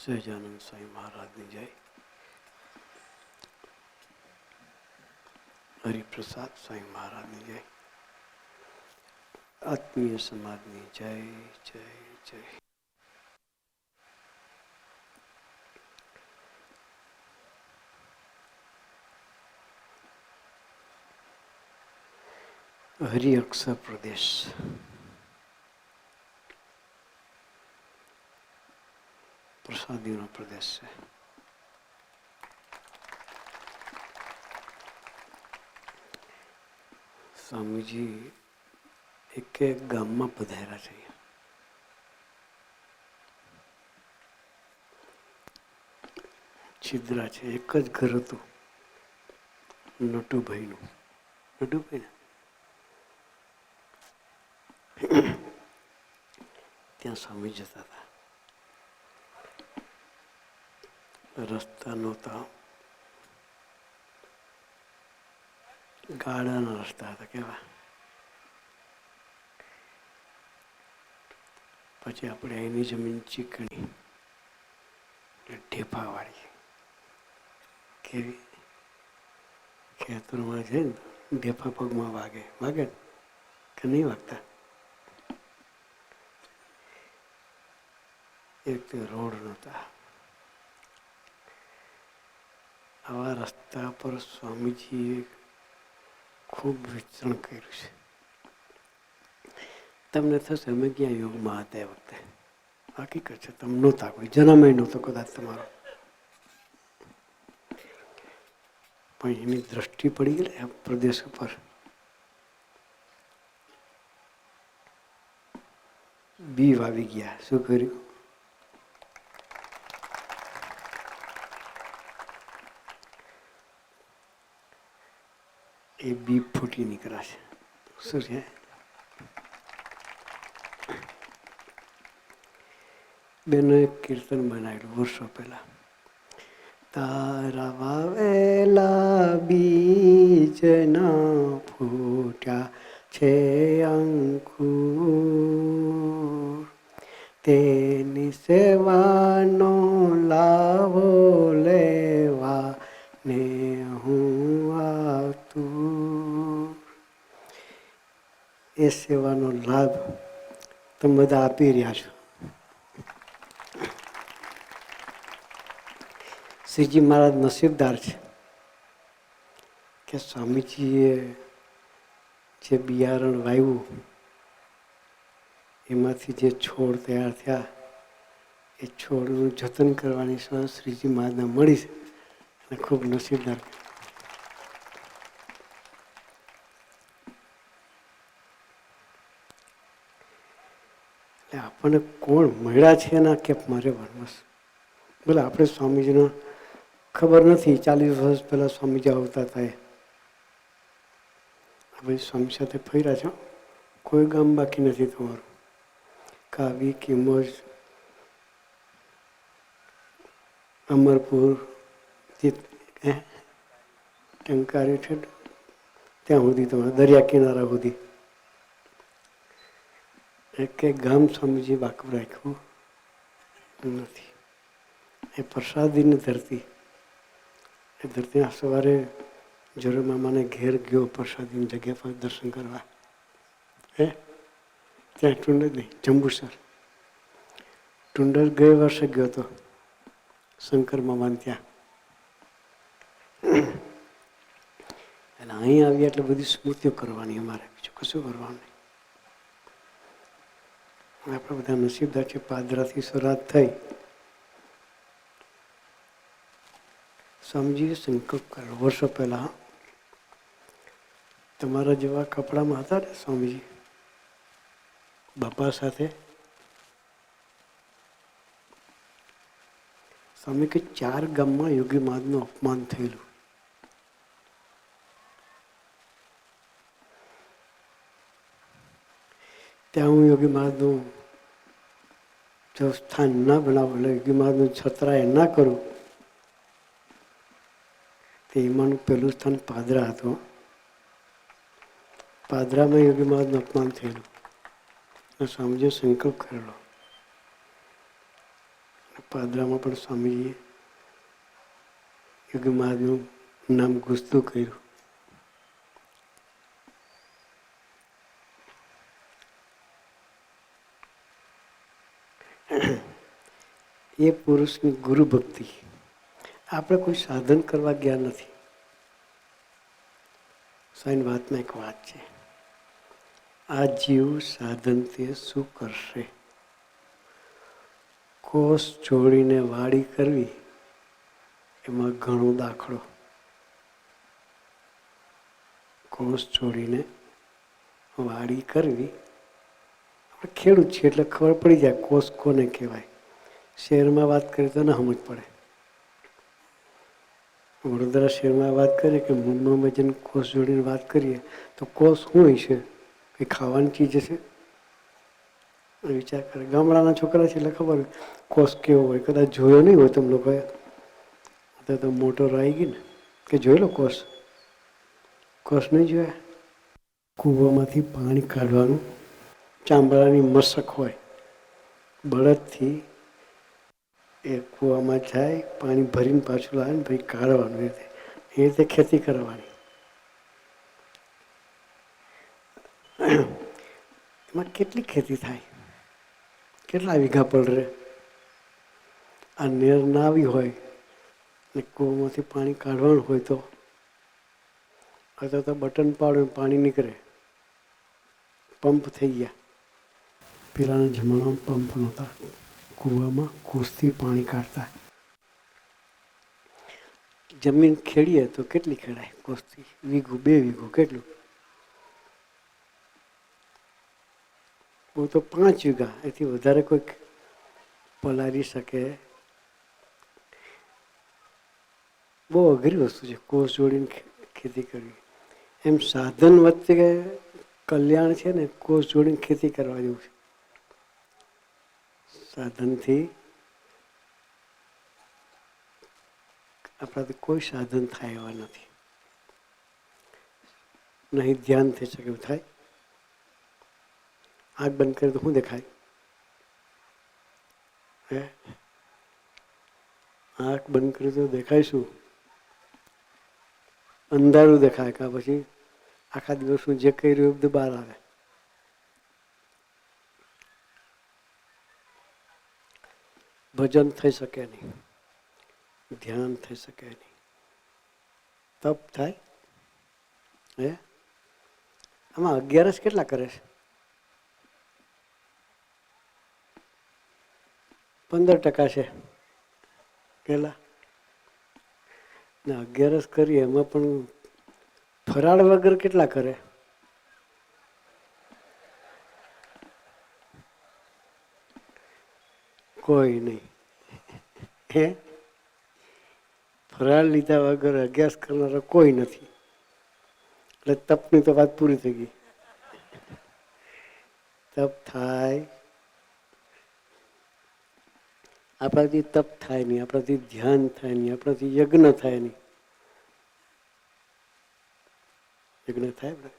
સહજાનંદ સ્વામી મહારાજની જય, હરિપ્રસાદ સ્વામી મહારાજની જય, આત્મીય સમાજની જય જય જય. હરિઅક્ષર પ્રદેશ પ્રસાદીનો પ્રદેશ છે. સ્વામીજી એક ગામમાં પધાર્યા છે. છિદ્રા છે, એક જ ઘર હતું નટુભાઈનું. નટુભાઈ ને ત્યાં સ્વામી જતા હતા. રસ્તા નહોતા, ગાડાના રસ્તા હતા કેવા. પછી આપણે એની જમીન ચીકણી ઢેફા વાળી કેવી ખેતરમાં છે ને, ઢેફા પગમાં વાગે વાગે કે નહીં વાગતા. એક તો રોડ નહોતા. આવા રસ્તા પર સ્વામીજીએ ખૂબ વિચરણ કર્યું છે. તમને થશે અમે ક્યાં યોગમાં હતા એ વખતે. હકીકત છે, તમે નહોતા, કોઈ જન્મય નહોતો કદાચ તમારો, પણ એની દ્રષ્ટિ પડી ગઈ આ પ્રદેશ ઉપર. બી વાવી ગયા. શું કર્યું? એ બી ફૂટી નીકળ્યા છે. શું છે? બેનો એક કીર્તન બનાવેલું વર્ષો પહેલા. તારા વાવેલા બીજ ના ફૂટ્યા છે અંકુર, તેની સેવાનો લાભો લેવા ને હું આતુર. એ સેવાનો લાભ તમે બધા આપી રહ્યા છો. શ્રીજી મહારાજ નસીબદાર છે કે સ્વામીજીએ જે બિયારણ વાવ્યું એમાંથી જે છોડ તૈયાર થયા, એ છોડનું જતન કરવાની સહ શ્રીજી મહારાજને મળી છે. અને ખૂબ નસીબદાર. એટલે આપણને કોણ મળ્યા છે એના કેપ મારે બસ. બોલે આપણે સ્વામીજીના ખબર નથી, 40 વર્ષ પહેલાં સ્વામીજી આવતા હતા. હવે સ્વામી સાથે ફર્યા છો, કોઈ ગામ બાકી નથી તમારું. કાવી, કિમોજ, અમરપુર, ટંકારી છે, ત્યાં સુધી તમારે દરિયા કિનારા સુધી એક ગામ સ્વામીજી બાકી રાખ્યું નથી. એ પ્રસાદીની ધરતી. એ ધરતી સવારે જરૂર મામાને ઘેર ગયો પ્રસાદીની જગ્યા પર દર્શન કરવા. ત્યાં ટુંડર નહીં, જંબુસર. ટુંડર ગયે વર્ષે ગયો હતો શંકર મામાને ત્યાં. એટલે અહીં આવી એટલે બધી સ્મૃતિઓ કરવાની અમારે, બીજું કશું કરવાનું નહીં. આપણે બધા નસીબદાર છે. પાદરાથી શરૂઆત થઈ. સ્વામીજીએ સંકલ્પ કર્યો વર્ષો પહેલા. તમારા જેવા કપડામાં હતા ને સ્વામીજી, બાપા સાથે. સ્વામી કે 4 ગામમાં યોગી મહારાજનું અપમાન થયેલું. ત્યાં હું યોગી મહારાજનું જો સ્થાન ના બનાવું, યોગી મહારાજનું છત્રાય ના કરું, તે એમાંનું પહેલું સ્થાન પાદરા હતું. પાદરામાં યોગી મહારાજનું અપમાન થયેલું. સ્વામીજીએ સંકલ્પ કરેલો પાદરામાં પણ સ્વામીજીએ યોગી મહારાજનું નામ ગુસ્તું કર્યું. એ પુરુષની ગુરુ ભક્તિ. આપણે કોઈ સાધન કરવા ગયા નથી. સાઈન વાતમાં એક વાત છે, આ જીવ સાધનથી શું કરશે? કોષ છોડીને વાડી કરવી એમાં ઘણો દાખલો. કોષ છોડીને વાડી કરવી, આપણે ખેડૂત છીએ એટલે ખબર પડી જાય કોષ કોને કહેવાય. શહેરમાં વાત કરીએ તો ન સમજ પડે. વડોદરા શહેરમાં વાત કરીએ કે મુંબઈમાં જઈને કોષ જોડીને વાત કરીએ તો કોષ શું હોય છે? એ ખાવાની ચીજ છે? વિચાર કરે. ગામડાના છોકરા છે એટલે ખબર કોષ કેવો હોય. કદાચ જોયો નહીં હોય તમે લોકોએ. અત્યારે તો મોટર આવી ગઈ ને કે જોઈ લો કોષ. કોષ નહીં જોયા? કૂવામાંથી પાણી કાઢવાનું, ચામડાની મશક હોય, બળદથી એ કૂવામાં જાય, પાણી ભરીને પાછું લાવે ને પછી કાઢવાનું. એ રીતે ખેતી કરવાની. એમાં કેટલી ખેતી થાય? કેટલા વીઘા પડે? આ નેર ના આવી હોય ને કૂવામાંથી પાણી કાઢવાનું હોય તો અથવા તો બટન પાડો પાણી નીકળે. પંપ થઈ ગયા. પેલાના જમાનામાં પંપ નહોતા. કૂવામાં કોસથી પાણી કાઢતા. જમીન ખેડીએ તો કેટલી ખેડાય કોસથી? વીઘું, 2 વીઘું, કેટલું? બહુ તો 5 વીઘા. એથી વધારે કોઈ પલારી શકે? બહુ અઘરી વસ્તુ છે કોષ જોડીને ખેતી કરવી. એમ સાધન વચ્ચે કલ્યાણ છે ને, કોષ જોડીને ખેતી કરવા જેવું છે. સાધનથી આપણાથી કોઈ સાધન થાય એવા નથી. નહીં ધ્યાન થઈ શકે એવું થાય. આંખ બંધ કરે તો શું દેખાય? હે? આંખ બંધ કરી તો દેખાય શું? અંધારું દેખાય. કે પછી આખા દિવસનું જે કઈ રહ્યું બધું બહાર આવે. ભજન થઈ શકે નહીં, ધ્યાન થઈ શકે નહીં, તપ થાય. હે? આમાં 11 કેટલા કરે છે? 15% છે. કેટલા? ને 11 કરીએ એમાં પણ ફરાળ વગર કેટલા કરે? કોઈ નહીં. હે? ફરાળ લીધા વગર 11 કરનારો કોઈ નથી. એટલે તપની તો વાત પૂરી થઈ ગઈ. તપ થાય, આપણાથી તપ થાય નહીં, આપણાથી ધ્યાન થાય નહીં, આપણાથી યજ્ઞ થાય નહીં. યજ્ઞ થાય?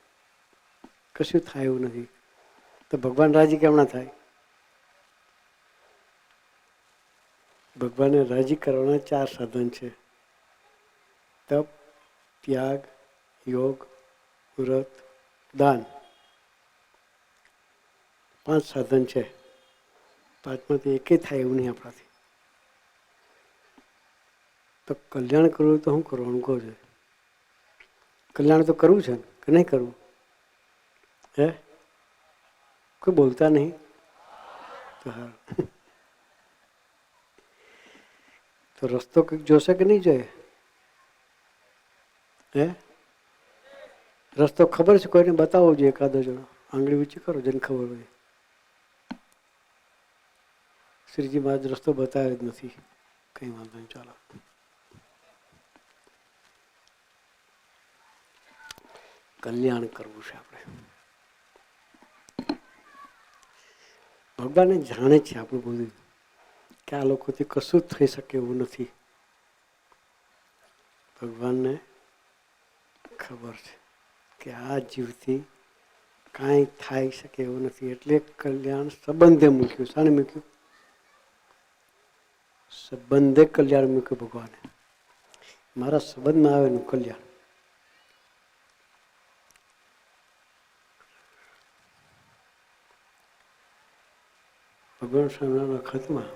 કશું થાય એવું નથી. તો ભગવાન રાજી કેમ ના થાય? ભગવાનને રાજી કરવાના 4 સાધન છે: તપ, ત્યાગ, યોગ, વ્રત, દાન. 5 સાધન છે. 5માંથી એકે થાય એવું નહીં આપણાથી. તો કલ્યાણ કરવું તો શું કરવાનું કહો છો? કલ્યાણ તો કરવું છે કે નહીં કરવું? હે? કોઈ બોલતા નહીં? તો હા, તો રસ્તો કંઈક જોશે કે નહીં જોઈએ? હે? રસ્તો ખબર છે? કોઈને બતાવવો જોઈએ. એકાદો જણો આંગળી ઊંચી કરો જેને ખબર હોય. શ્રીજી મહારાજ રસ્તો બતાવ્યો જ નથી. કઈ વાંધો નહીં, ચાલો. કલ્યાણ કરવું છે આપણે. ભગવાનને જાણે છે આપણું બધું, કે આ લોકોથી કશું જ થઈ શકે એવું નથી. ભગવાનને ખબર છે કે આ જીવથી કાંઈ થાય શકે એવું નથી. એટલે કલ્યાણ સંબંધે મૂક્યું. શાને મૂક્યું? સંબંધે કલ્યાણ મૂક્યું ભગવાને. મારા સંબંધમાં આવેલું કલ્યાણ. ભગવાન સ્વામિનારાયણ વખતમાં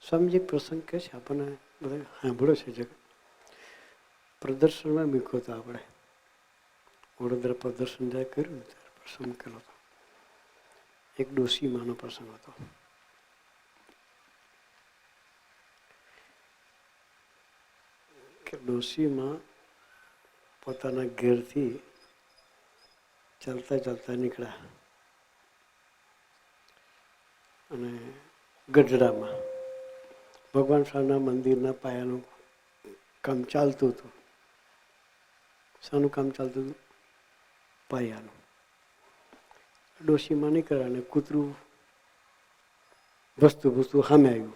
સ્વામીજી પ્રસંગ કહે છે, આપણને બધા સાંભળ્યો છે જગત. પ્રદર્શનમાં મૂક્યો હતો આપણે. વડોદરા પ્રદર્શન જ્યારે કર્યું ત્યારે પ્રસંગ કર્યો હતો. એક ડોશીમાનો પ્રસંગ હતો. કે ડોશીમાં પોતાના ઘેરથી ચાલતા ચાલતા નીકળ્યા અને ગઢડામાં ભગવાન સ્વામિનારાયણ મંદિરના પાયાનું કામ ચાલતું હતું. શાનું કામ ચાલતું હતું? પાયાનું. ડોશીમાં નીકળ્યા અને કૂતરું ભસતું ભસતું સામે આવ્યું.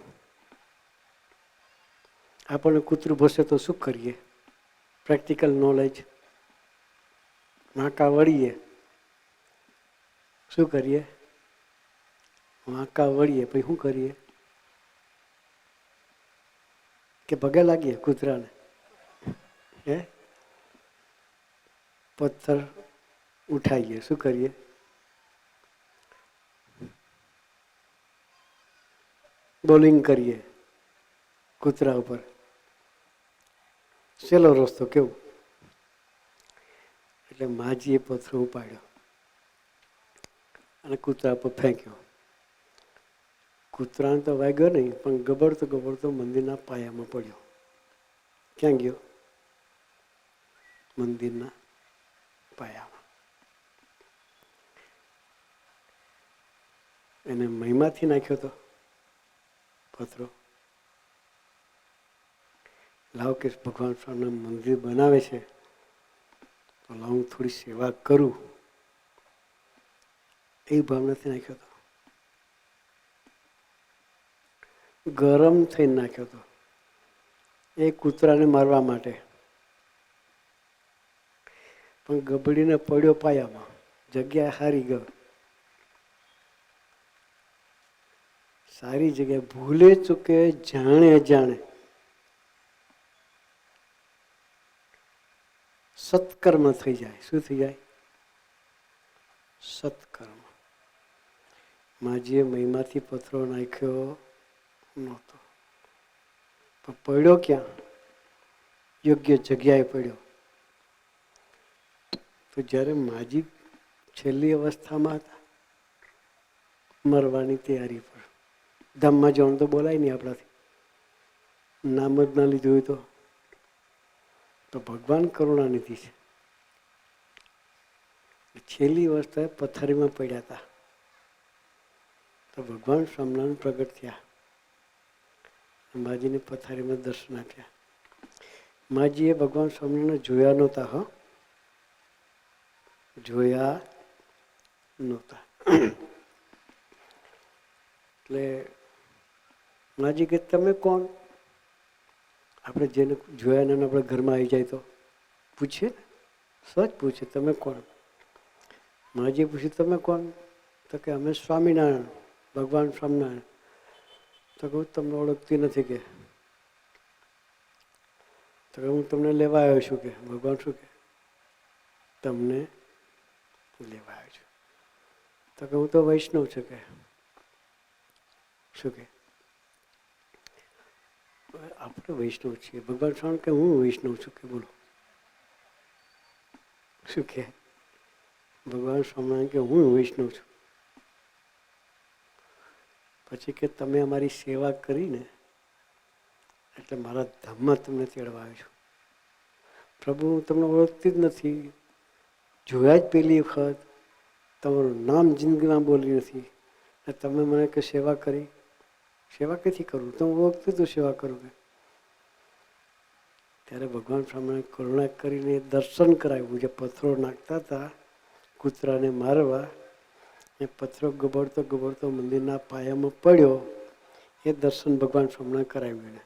આપણને કૂતરું ભસે તો શું કરીએ? Practical knowledge. વાંકા વળીએ. શું કરીએ? વાંકા વળીએ પછી શું કરીએ? કે પગે લાગીએ કૂતરાને? હે? પથ્થર ઉઠાવીએ. શું કરીએ? બોલિંગ કરીએ કૂતરા ઉપર. સહેલો રસ્તો કેવું? એટલે માજીએ પથ્થર ઉપાડ્યો અને કૂતરા પર ફેંક્યો. કૂતરાને તો વાગ્યો નહીં, પણ ગબડતો ગબડતો મંદિરના પાયામાં પડ્યો. ક્યાં ગયો? મંદિરના પાયામાં. એને મહિમાથી નાખ્યો હતો પથરો. લાવ કે ભગવાન સ્વામિનારાયણ મંદિર બનાવે છે તો લાવ હું થોડી સેવા કરું, એ ભાવનાથી નાખ્યો હતો. ગરમ થઈને નાખ્યો હતો એ કૂતરાને મારવા માટે, પણ ગબડીને પડ્યો પાયામાં. જગ્યા હારી ગયો. સારી જગ્યાએ ભૂલે ચૂકે જાણે અજાણે સત્કર્મ થઈ જાય. શું થઈ જાય? સત્કર્મ. માજીએ મહિમાથી પથરો નાખ્યો નહોતો, પણ પડ્યો ક્યાં? યોગ્ય જગ્યાએ પડ્યો. તો જ્યારે માજી છેલ્લી અવસ્થામાં હતા, મરવાની તૈયારી પર, ધામમાં જવાનું તો બોલાય નહીં આપણાથી, નામ જ ના લીધું હોય તો ભગવાન કરુણાનિધિ છે. છેલ્લી અવસ્થાએ પથારીમાં પડ્યા હતા તો ભગવાન સ્વામિનારાયણ પ્રગટ થયા. માજીને પથારીમાં દર્શન આપ્યા. માજીએ ભગવાન સ્વામિનારાયણ જોયા નહોતા. જોયા નહોતા. એટલે માજી કે તમે કોણ? આપણે જેને જોયા ને આપણે ઘરમાં આવી જાય તો પૂછીએ ને, સચ પૂછે તમે કોણ? માજી પૂછ્યું તમે કોણ? તો કે અમે સ્વામિનારાયણ, ભગવાન સ્વામિનારાયણ. તો કહું તમને ઓળખતી નથી કે? તો કે હું તમને લેવા આવ્યો છું. કે ભગવાન શું કે? તમને લેવા આવ્યો છું. તો કે હું તો વૈષ્ણવ છું. કે શું કે? આપણે વૈષ્ણવ છીએ. ભગવાન સ્વામી કે હું વૈષ્ણવ છું. કે બોલો શું કે? ભગવાન સ્વામિનારાયણ કે હું વૈષ્ણવ છું. પછી કે તમે અમારી સેવા કરીને એટલે મારા ધામમાં તમને તેડવા આવ્યો છું. પ્રભુ હું તમને ઓળખતી જ નથી, જોયા જ પહેલી વખત, તમારું નામ જિંદગીમાં બોલી નથી, અને તમે મને કે સેવા કરી. સેવા ક્યાંથી કરું? તો હું ઓળખતું તું સેવા કરું. કે ત્યારે ભગવાન સ્વામિનારાયણ કરુણા કરીને દર્શન કરાવ્યું. જે પથ્થરો નાખતા હતા કૂતરાને મારવા, એ પથ્થરો ગબડતો ગબડતો મંદિરના પાયામાં પડ્યો. એ દર્શન ભગવાન સ્વામિનારાયણ કરાવ્યું એને.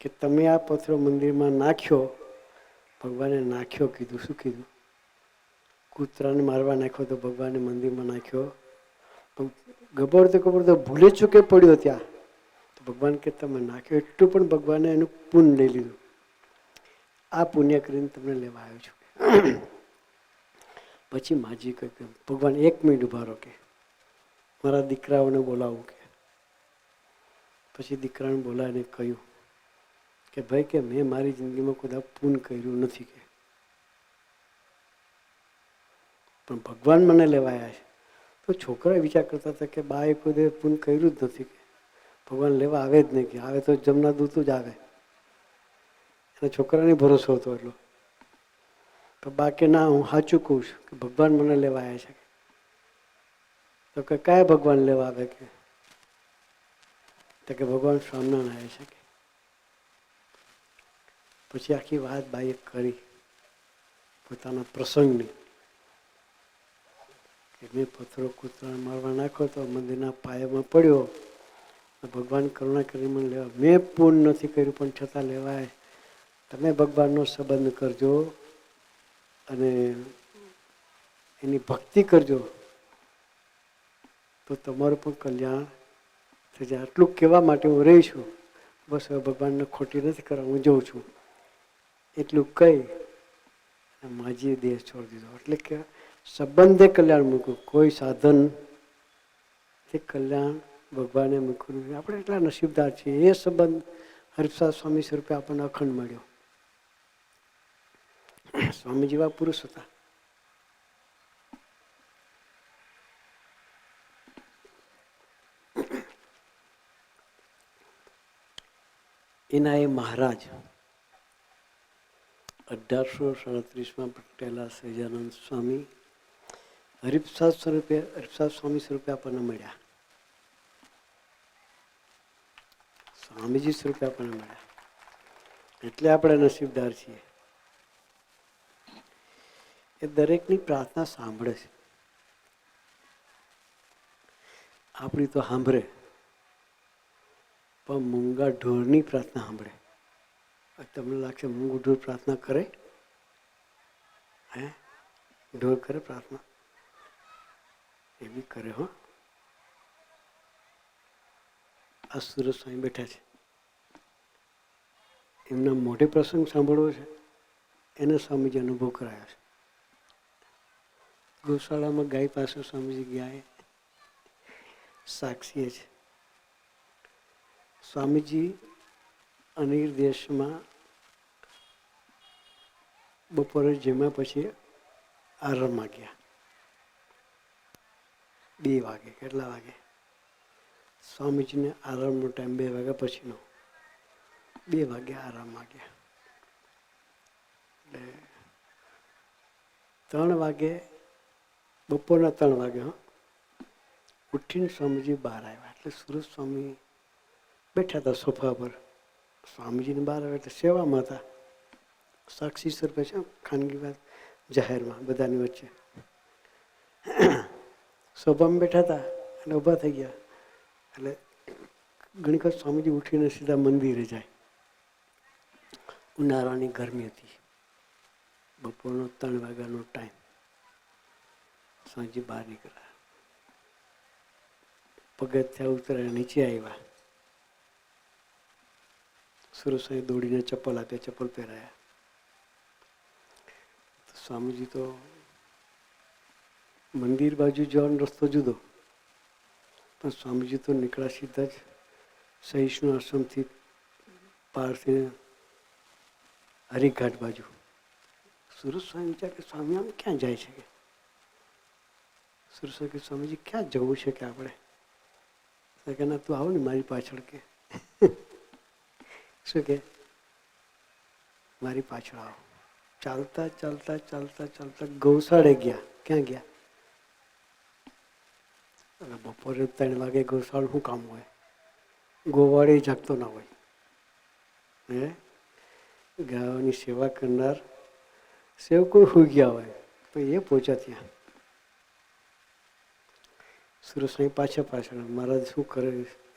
કે તમે આ પથ્થરો મંદિરમાં નાખ્યો. ભગવાને નાખ્યો કીધું. શું કીધું? કૂતરાને મારવા નાખ્યો તો ભગવાને મંદિરમાં નાખ્યો. પણ ગબડતો ભૂલે ચૂકે પડ્યો ત્યાં. તો ભગવાન કે તમે નાખ્યો એટલું પણ ભગવાને એનું પુણ્ય લઈ લીધું. આ પુણ્ય કરીને તમને લેવા આવ્યો છું. પછી માજી કહ્યું ભગવાન 1 મિનિટ ઉભા રહો કે મારા દીકરાઓને બોલાવું કે. પછી દીકરાને બોલાવીને કહ્યું કે ભાઈ કે મેં મારી જિંદગીમાં કોઈ પુણ્ય કર્યું નથી કે, પણ ભગવાન મને લેવાયા છે. તો છોકરા વિચાર કરતા હતા કે બાએ કોઈ પુણ્ય કર્યું જ નથી કે ભગવાન લેવા આવે જ નહીં કે આવે તો જમના દૂત જ આવે. એના છોકરાને ભરોસો હતો એટલો. તો બા કે ના હું સાચું કહું છું કે ભગવાન મને લેવા આવ્યા છે. તો કે કયા ભગવાન લેવા આવે કે? તો કે ભગવાન સ્વામિનારાયણ આવે છે કે. પછી આખી વાત બાઈએ કરી પોતાના પ્રસંગની કે મેં પથ્થરો કૂતરા મારવા નાખ્યો તો મંદિરના પાયામાં પડ્યો. ભગવાન કરુણા કરી મને લેવા. મેં પૂર્ણ નથી કર્યું પણ છતાં લેવાય. તમે ભગવાનનો સંબંધ કરજો અને એની ભક્તિ કરજો તો તમારું પણ કલ્યાણ થશે. આટલું કહેવા માટે હું રહી છું. બસ હવે ભગવાનને ખોટી નથી કરવા, હું જઉં છું એટલું કહી માજીએ દેહ છોડી દીધો. એટલે કે સંબંધે કલ્યાણ મૂક્યું, કોઈ સાધન તે કલ્યાણ ભગવાને મૂક્યું. આપણે એટલા નસીબદાર છીએ. એ સંબંધ હરિપ્રસાદ સ્વામી સ્વરૂપે આપણને અખંડ મળ્યો. સ્વામી જેવા પુરુષ હતા. એના એ મહારાજ 1837 પટેલા સહજાનંદ સ્વામી હરિપ્રસાદ સ્વામી સ્વરૂપે આપણને મળ્યા. સ્વામીજી સ્વરૂપે આપણને મળ્યા. એટલે આપણે નસીબદાર છીએ. એ દરેકની પ્રાર્થના સાંભળે છે. આપણી તો સાંભળે પણ મૂંગા ઢોરની પ્રાર્થના સાંભળે. તમને લાગશે મૂંગું ઢોર પ્રાર્થના કરે? હે, ઢોર કરે પ્રાર્થના? એ બી કરે હો. આ સુરત સ્વામી બેઠા છે, એમના મોઢે પ્રસંગ સાંભળવો છે, એને સ્વામીજી અનુભવ કરાયા છે. ગૌશાળામાં ગાય પાસે સ્વામીજી ગયા, સાક્ષી છે. સ્વામીજી અનિર દેશમાં બપોરે જમ્યા પછી આરામમાં ગયા. 2 વાગે. કેટલા વાગે? સ્વામીજીને આરામનો ટાઈમ 2 વાગ્યા પછીનો. 2 વાગે આરામમાં ગયા. એટલે 3 વાગે, બપોરના 3 વાગે ઉઠીને સ્વામીજી બહાર આવ્યા. એટલે સુરત સ્વામી બેઠા હતા સોફા પર. સ્વામીજીને બહાર આવ્યા એટલે સેવામાં હતા. સાક્ષી સ્વરૂપે છે, ખાનગી વાત જાહેરમાં બધાની વચ્ચે. સોફામાં બેઠા હતા અને ઊભા થઈ ગયા. એટલે ઘણી વખત સ્વામીજી ઉઠીને સીધા મંદિરે જાય. ઉનાળાની ગરમી હતી. બપોરનો 3 વાગ્યાનો ટાઈમ. સ્વામીજી બહાર નીકળ્યા, પગથિયાં ઉતર્યા, નીચે આવ્યા. સુરત સ્વામી દોડીને ચપ્પલ આપ્યા, ચપ્પલ પહેરાયા. સ્વામીજી તો મંદિર બાજુ જવાનો રસ્તો જુદો, પણ સ્વામીજી તો નીકળ્યા સીધા જ સહિષ્ણુ આશ્રમથી પાર થઈને હરિઘાટ બાજુ. સુરત સ્વામી વિચાર કે સ્વામી આમ ક્યાં જાય છે? સુરત સ્વામી કે સ્વામીજી ક્યાં જવું છે કે આપણે? કે ના તું આવો ને મારી પાછળ કે. શું કે? મારી પાછળ આવો. ચાલતા ચાલતા ચાલતા ચાલતા ગૌશાળે ગયા. ક્યાં ગયા? બપોરે 3 વાગે ગૌશાળા શું કામ હોય? ગોવાળે જાગતો ના હોય. હે, ગાયોની સેવા કરનાર સેવકો સુઈ ગયા હોય તો એ પહોંચ્યા ત્યાં. સુરત સ્વામી પાછળ મહારાજ શું કરે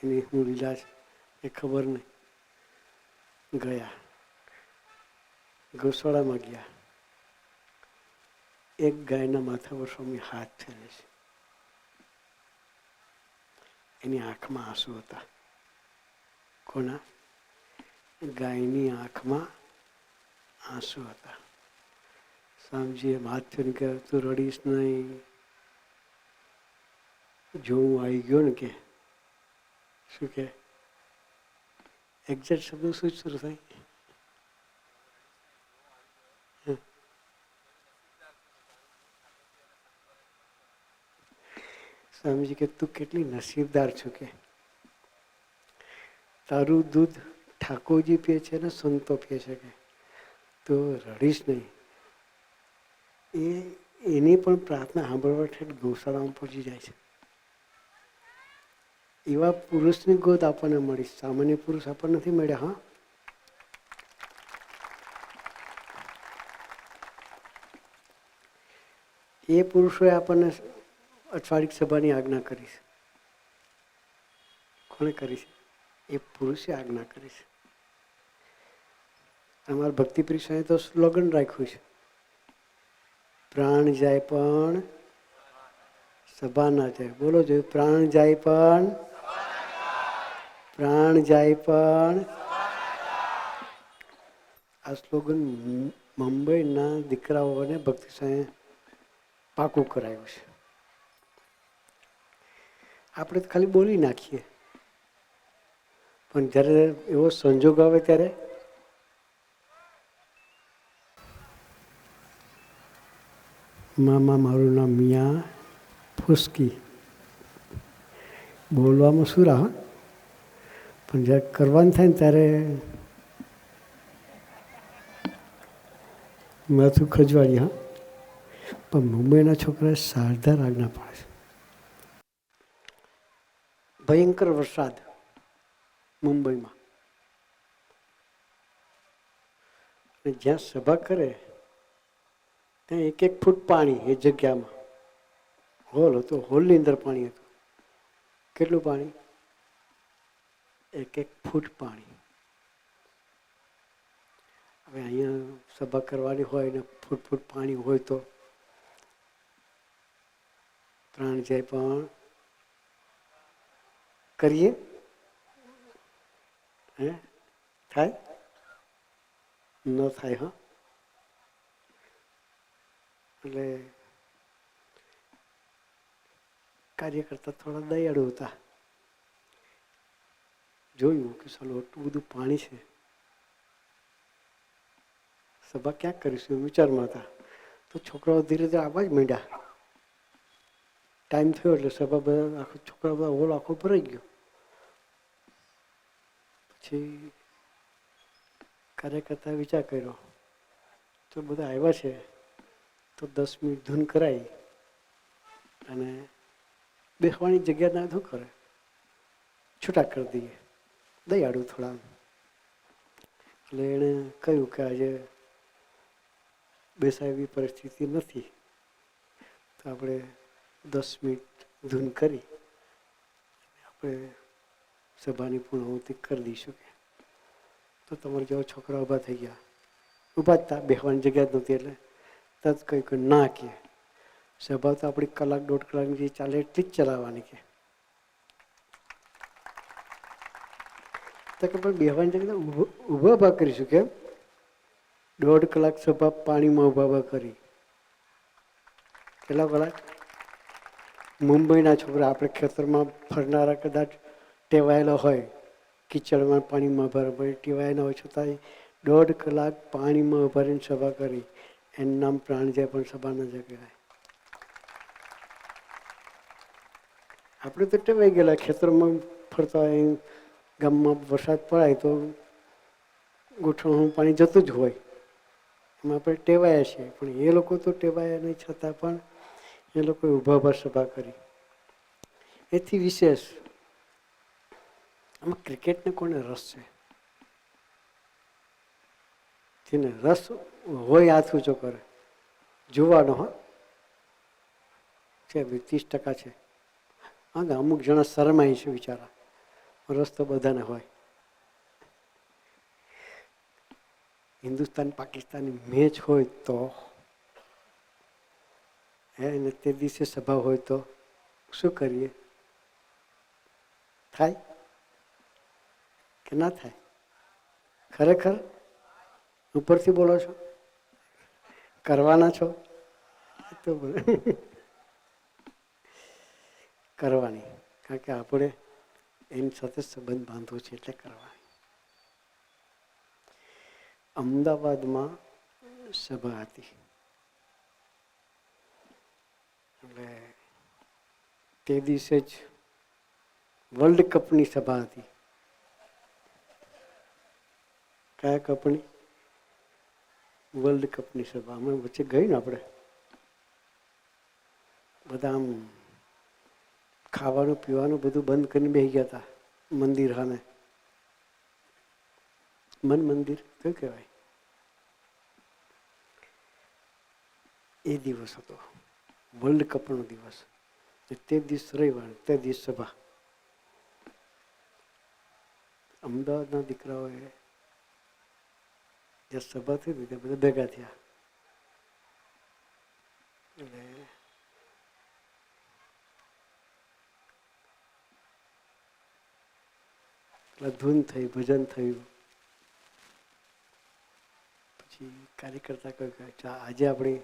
એની શું લીલા છે એ ખબર નહીં. ગયા, ગૌશાળામાં ગયા. એક ગાયના માથા પર સ્વામી હાથ ફેરે છે. એની આંખમાં આંસુ હતા. કોના? ગાયની આંખમાં આંસુ હતા. સ્વામીજીએ હાથ ફેરવીને કહે, તું રડીશ નહીં. જો હું આવી ગયો ને કે શું કે એક્ઝેક્ટ શબ્દ શું શરૂ થાય? સ્વામીજી કે તું કેટલી નસીબદાર છું કે તારું દૂધ ઠાકોરજી પીએ છે ને સંતો પીએ છે કે તો રડીશ નહીં. એની પણ પ્રાર્થના સાંભળવા ઠેઠ ગૌશાળામાં પહોંચી જાય છે. એવા પુરુષની ગોદ આપણને મળી. સામાન્ય પુરુષ આપણને નથી મળ્યા. હા, એ પુરુષોએ આપણને અઠવાડિક સભાની આજ્ઞા કરી છે. કોણે કરી છે? એ પુરુષે આજ્ઞા કરી છે. અમારા ભક્તિ પ્રિસાએ તો સ્લોગન રાખ્યું છે, પ્રાણ જાય પણ સભા ના જાય. બોલો જોયું, પ્રાણ જાય પણ પ્રાણ જાય પણ. આ સ્લોગન મુંબઈના દીકરાઓને ભક્તિ સાંઈ પાકું કરાયું છે. આપણે તો ખાલી બોલી નાખીએ, પણ જ્યારે એવો સંજોગ આવે ત્યારે મામા મારું નામ મિયા ફુસકી. બોલવામાં શું રાહ, પણ જ્યારે કરવાનું થાય ને ત્યારે માથું ખજવાડી. હા, પણ મુંબઈના છોકરાએ સારધાર આજ્ઞા પાડે છે. ભયંકર વરસાદ મુંબઈમાં, અને જ્યાં સભા કરે ત્યાં 1-1 ફૂટ પાણી એ જગ્યામાં. હોલ હતો, હોલની અંદર પાણી હતું. કેટલું પાણી? 1-1 ફૂટ પાણી. હવે અહીંયા સભા કરવાની હોય ને ફૂટ પાણી હોય તો પ્રાણ જાય પણ કરીએ. હે થાય? ન થાય. હા, એટલે કાર્યકર્તા થોડા દયાળુ હતા. જોયું કે ચાલો એટલું બધું પાણી છે, સભા ક્યાં કરીશું વિચારમાં હતા. તો છોકરાઓ ધીરે ધીરે આવવા જ માંડ્યા. ટાઈમ થયો એટલે સભા બધા આખો છોકરા બધા હોલ આખો ભરાઈ ગયો. પછી કાર્યકર્તા વિચાર કર્યો, તો બધા આવ્યા છે તો 10 મિનિટ ધૂન કરાવી અને બેસવાની જગ્યા ના શું કરે, છૂટા કરી દઈએ, દયાળુ થોડા. એટલે એણે કહ્યું કે આજે બેસાય એવી પરિસ્થિતિ નથી, તો આપણે 10 મિનિટ ધૂન કરી આપણે સભાની પૂર્ણાહુતિ કરી દઈશું. તો તમારા જેવા છોકરા ઊભા થઈ ગયા. ઊભા જ હતા, બેસવાની જગ્યા જ નહોતી. એટલે તરત કહ્યું કે ના, કે સભા તો આપણી 1-1.5 કલાકની જે ચાલે એટલી જ ચલાવવાની. કે પણ બેસવાની જગ્યા ઊભા કરીશું. કેમ? 1.5 કલાક સભા પાણીમાં ઊભા કરી. કેટલા કલાક? મુંબઈના છોકરા આપણે ખેતરમાં ફરનારા કદાચ ટેવાયેલા હોય, કિચડમાં પાણીમાં ભરે ટેવાયેલા હોય, છતાં 1.5 કલાક પાણીમાં ભરીને સભા કરી. એનું નામ પ્રાણ જાય પણ સભા ન જાય કહેવાય. આપણે તો ટેવાઈ ગયેલા ખેતરમાં ફરતા હોય, ગામમાં વરસાદ પડાય તો ગોઠણનું પાણી જતું જ હોય, એમાં આપણે ટેવાયા છીએ. પણ એ લોકો તો ટેવાયા નહીં, છતાં પણ એ લોકોએ ઊભા સભા કરી. એથી વિશેષ આમાં ક્રિકેટને કોને રસ છે? જેને રસ હોય હાથ ઊંચો કરે. જોવાનો. હા, છે 30% છે. હા, અમુક જણા શરમાય છે બિચારા. રસ તો બધાને હોય. હિન્દુસ્તાન પાકિસ્તાનની મેચ હોય તો અને તે દિવસે સભા હોય તો શું કરીએ? થાય કે ના થાય? ખરેખર ઉપરથી બોલો છો? કરવાના છો? તો કરવાની, કારણ કે આપણે એની સાથે સંબંધ બાંધવો છે એટલે કરવાની. અમદાવાદમાં સભા હતી, એટલે તે દિવસે જ વર્લ્ડ કપની સભા હતી. કયા કપની? વર્લ્ડ કપની સભા. અમે વચ્ચે ગઈ ને, આપણે બધા આમ ખાવાનું પીવાનું બધું બંધ કરીને બેસી ગયા હતા મંદિર સામે. મંદિર કયું કહેવાય? એ દિવસ હતો વર્લ્ડ કપનો દિવસ. તે દિવસ રવિવાર, તે દિવસ સભા. અમદાવાદના દીકરાઓએ જે સભા થઈ હતી ત્યાં બધા ભેગા થયા. એટલે ધૂન થઈ, ભજન થયું. પછી કાર્યકર્તા કહ્યું કે આજે આપણે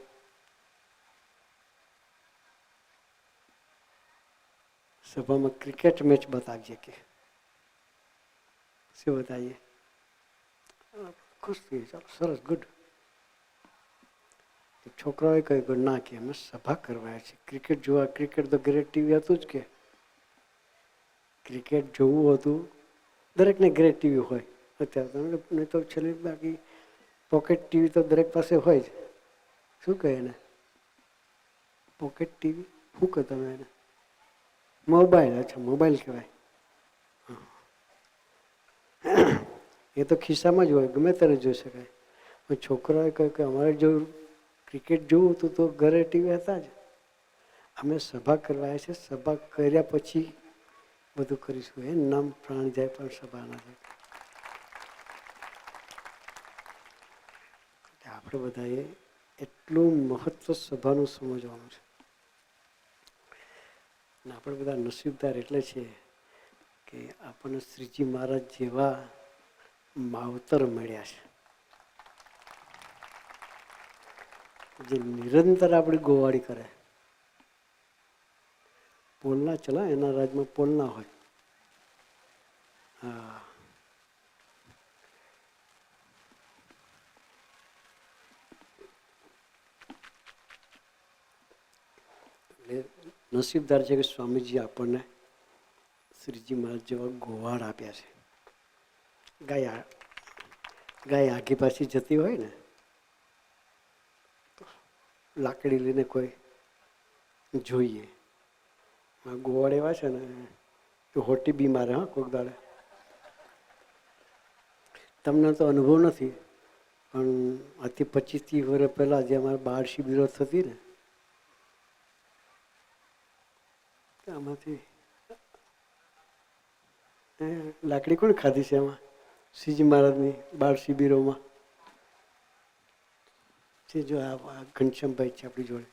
સભામાં ક્રિકેટ મેચ બતાવીએ. કે શું બતાવીએ? ખુશ થઈ, ચાલો સરસ, ગુડ. છોકરાઓએ કહ્યું ના, કે અમે સભા કરવા છે, ક્રિકેટ જોવા. ક્રિકેટ તો ગ્રેટ ટીવી હતું જ. કે ક્રિકેટ જોવું હતું દરેકને ગ્રેટ ટીવી હોય અત્યારે, નહીં તો છેલ્લે બાકી પોકેટ ટીવી તો દરેક પાસે હોય જ. શું કહે એને? પોકેટ ટીવી શું કહો તમે એને? મોબાઈલ. અચ્છા, મોબાઈલ કહેવાય. એ તો ખિસ્સામાં જ હોય, ગમે ત્યારે જોઈ શકાય. છોકરાએ કહ્યું કે અમારે જો ક્રિકેટ જોવું હતું તો ઘરે ટીવી હતા જ. અમે સભા કરવા છે, સભા કર્યા પછી બધું કરીશું. એ નામ પ્રાણ જાય પણ સભા ના જાય. આપણે બધાએ એટલું મહત્વ સભાનું સમજવાનું છે. અને આપણે બધા નસીબદાર એટલે છે કે આપણને શ્રીજી મહારાજ જેવા માવતર મળ્યા છે, જે નિરંતર આપણી ગોવાળી કરે. પોલના ચલા, એના રાજમાં પોલ ના હોય. હા, એટલે નસીબદાર છે કે સ્વામીજી આપણને શ્રીજી મહારાજ જેવા ગોવાળ આપ્યા છે. ગાય આગી પાછી જતી હોય ને, લાકડી લઈને કોઈ જોઈએ. ગોવાળ એવા છે ને, હોટી બીમાર. હા, કોઈક દાડે તમને તો અનુભવ નથી, પણ આથી 25-30 વર્ષ પહેલાં જે અમારે બાળ શિબિરો થતી ને, આમાંથી લાકડી કોણ ખાધી છે એમાં? શ્રીજી મહારાજની બાળ શિબિરોમાં. જો આ ઘનશ્યામભાઈ છે આપણી જોડે,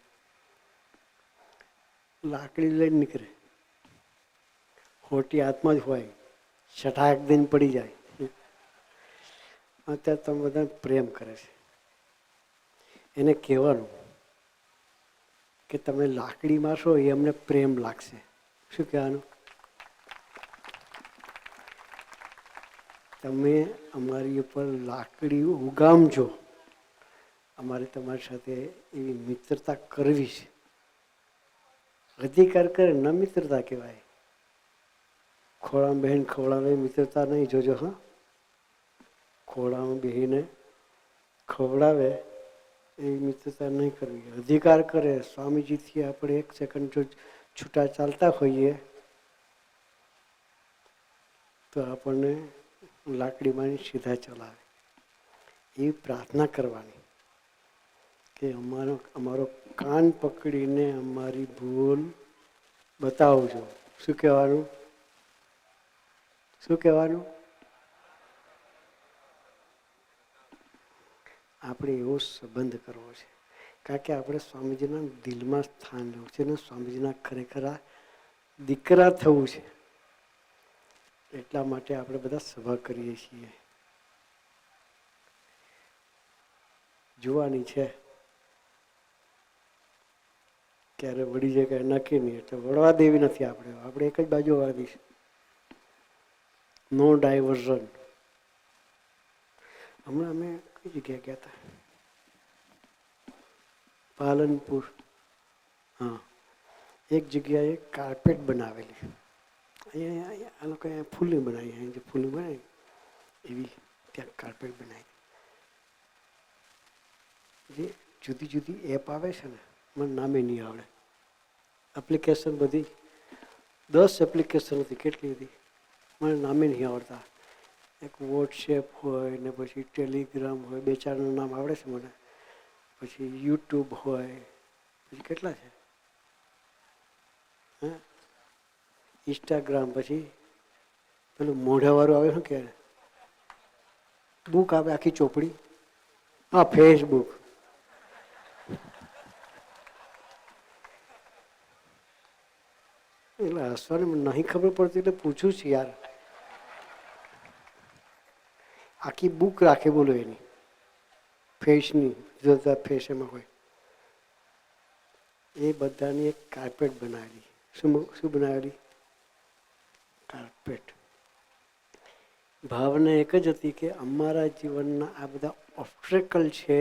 લાકડી લઈને નીકળે, હોટી હાથમાં જ હોય, છટાક દઈને પડી જાય. અત્યારે તમે બધા પ્રેમ કરે છે. એને કહેવાનું કે તમે લાકડી મારશો એ અમને પ્રેમ લાગશે. શું કહેવાનું? તમે અમારી ઉપર લાકડી ઉગામજો, અમારે તમારી સાથે એવી મિત્રતા કરવી છે. અધિકાર કરે ન મિત્રતા કહેવાય. ખોળામાં બહેન ખવડાવે મિત્રતા નહીં, જોજો. હા, ખોળામાં બેહીને ખવડાવે એવી મિત્રતા નહીં કરવી. અધિકાર કરે, સ્વામીજીથી આપણે 1 સેકન્ડ જો છૂટા ચાલતા હોઈએ તો આપણને લાકડી મારી સીધા ચલાવે. એ પ્રાર્થના કરવાની કે અમારો કાન પકડીને અમારી ભૂલ બતાવજો. શું કહેવાનું? શું કહેવાનું? આપણે એવો સંબંધ કરવો છે, કારણ કે આપણે સ્વામીજીના દિલમાં સ્થાન લેવું છે અને સ્વામીજીના ખરેખર દીકરા થવું છે. એટલા માટે આપણે બધા સભા કરીએ છીએ. જોવાની છે ક્યારે વળી જાય કઈ નક્કી નહીં, એટલે વળવા દેવી નથી. આપણે એક જ બાજુ વાળી છે. નો ડાયવર્ઝન. હમણાં અમે કઈ જગ્યાએ ગયા હતા? પાલનપુર. હા, એક જગ્યાએ કાર્પેટ બનાવેલી. અહીંયા આ લોકો ફૂલની બનાવી, અહીં જે ફૂલની બનાવી એવી ત્યાં કાર્પેટ બનાવી. જે જુદી જુદી એપ આવે છે ને, મને નામે નહીં આવડે. એપ્લિકેશન બધી 10 એપ્લિકેશન હતી. કેટલી હતી મને નામે નહીં આવડતા. એક વોટ્સએપ હોય ને પછી ટેલિગ્રામ હોય, 2-4નું નામ આવડે છે મને. પછી યુટ્યુબ હોય, પછી કેટલા છે, હા, ઇન્સ્ટાગ્રામ, પછી પેલું મોઢાવાળું આવે શું કહેવાય, બુક આવે આખી ચોપડી, હા, ફેસબુક. એટલે હસવાની મને નહીં ખબર પડતી એટલે પૂછું છું યાર. આખી બુક રાખે બોલો એની ફેસની, જુદા ફેસ એમાં હોય. એ બધાની એક કાર્પેટ બનાવેલી. શું બનાવેલી? કાર્પેટ. ભાવના એક જ હતી કે અમારા જીવનના આ બધા ઓબ્સ્ટેકલ છે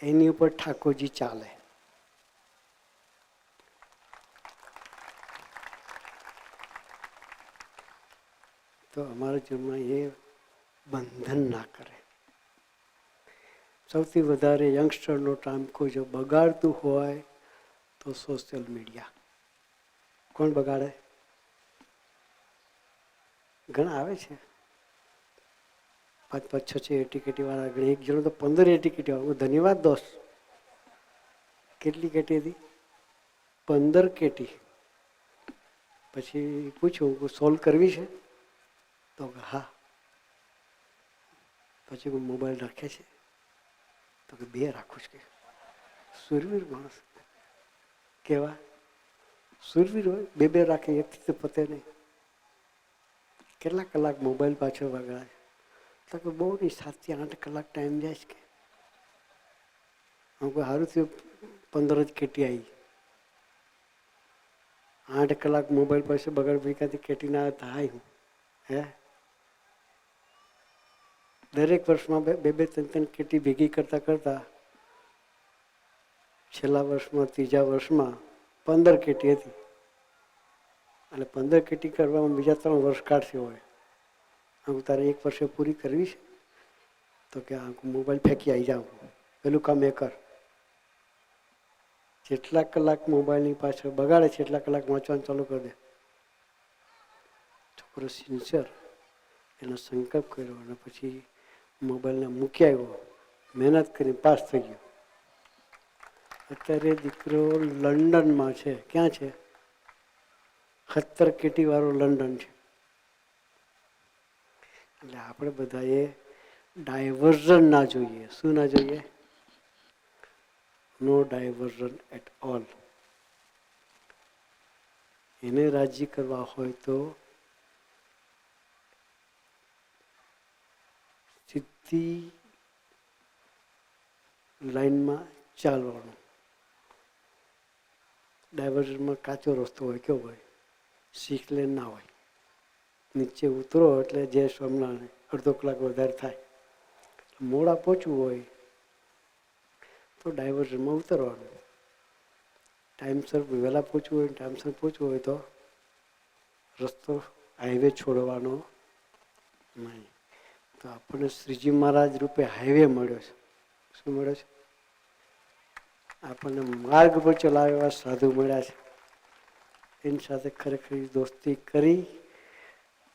એની ઉપર ઠાકોરજી ચાલે. તો અમારા જીવનમાં એ બંધન ના કરે. સૌથી વધારે યંગસ્ટરનો ટાઈમ કોઈ જો બગાડતું હોય તો સોશિયલ મીડિયા. કોણ બગાડે? ઘણા આવે છે 5-5, 6-6 એટીકેટી વાળા. એક જણો તો 15 એટીકેટી વાળા. ધન્યવાદ દોસ્ત. કેટલી કેટી હતી? 15 કેટી. પછી પૂછ્યું સોલ્વ કરવી છે તો હા. પછી કોઈ મોબાઈલ રાખે છે તો કે 2 રાખું છે. સુરવીર માણસ કેવા સુરવીર હોય, 2 રાખે, એકથી તો પતે નહીં. કેટલા કલાક મોબાઈલ પાછળ વગાડે તો કે બહુ નહીં, 7 થી 8 કલાક ટાઈમ જાય છે કે. હું કોઈ સારું થયું 15 જ કેટી આવી. 8 કલાક મોબાઈલ પાસે બગાડ ભેગાથી કેટી ના થાય હું હે. દરેક વર્ષમાં 2-3 કેટી ભેગી કરતા કરતા છેલ્લા વર્ષમાં, 3જા વર્ષમાં 15 કેટી હતી. અને 15 કેટી કરવામાં બીજા 3 વર્ષ કાઢશે હોય. હું તારે 1 વર્ષે પૂરી કરવી છે તો કે મોબાઈલ ફેંકી આવી જાઉં, પેલું કામ એ કર. જેટલા કલાક મોબાઈલની પાછળ બગાડે છે એટલા કલાક વાંચવાનું ચાલુ કરી દે. છોકરો સિન્સિયર, એનો સંકલ્પ કર્યો અને પછી મોબાઈલને મૂકી આવ્યો, મહેનત કરીને પાસ થઈ ગયો. અત્યારે દીકરો લંડનમાં છે. ક્યાં છે? 70 કેટી વાળો લંડન છે. એટલે આપણે બધાએ ડાયવર્ઝન ના જોઈએ. શું ના જોઈએ? નો ડાયવર્ઝન એટ ઓલ. એને રાજી કરવા હોય તો સીધી લાઈનમાં ચાલવાનું. ડાયવર્ઝનમાં કાચો રસ્તો હોય, કેવો હોય? 6 લેન ના હોય. નીચે ઉતરો એટલે જે સ્વામિનારાયણ અડધો કલાક વધારે થાય. મોડા પહોંચવું હોય તો ડાયવર્ઝનમાં ઉતરવાનું. ટાઈમસર વહેલા પહોંચવું હોય, ટાઈમસર પહોંચવું હોય તો રસ્તો હાઈવે છોડવાનો નહીં. તો આપણને શ્રીજી મહારાજ રૂપે હાઈવે મળ્યો છે. શું મળ્યો છે? આપણને માર્ગ પર ચલાવે એવા સાધુ મળ્યા છે. એની સાથે ખરેખર દોસ્તી કરી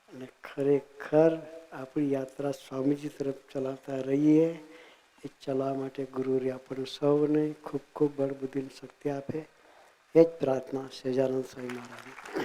અને ખરેખર આપણી યાત્રા સ્વામીજી તરફ ચલાવતા રહીએ. એ ચલાવવા માટે ગુરુએ આપણને સૌને ખૂબ ખૂબ બળ બુદ્ધિ શક્તિ આપે. એ જ પ્રાર્થના સહજાનંદ સ્વામી મહારાજ.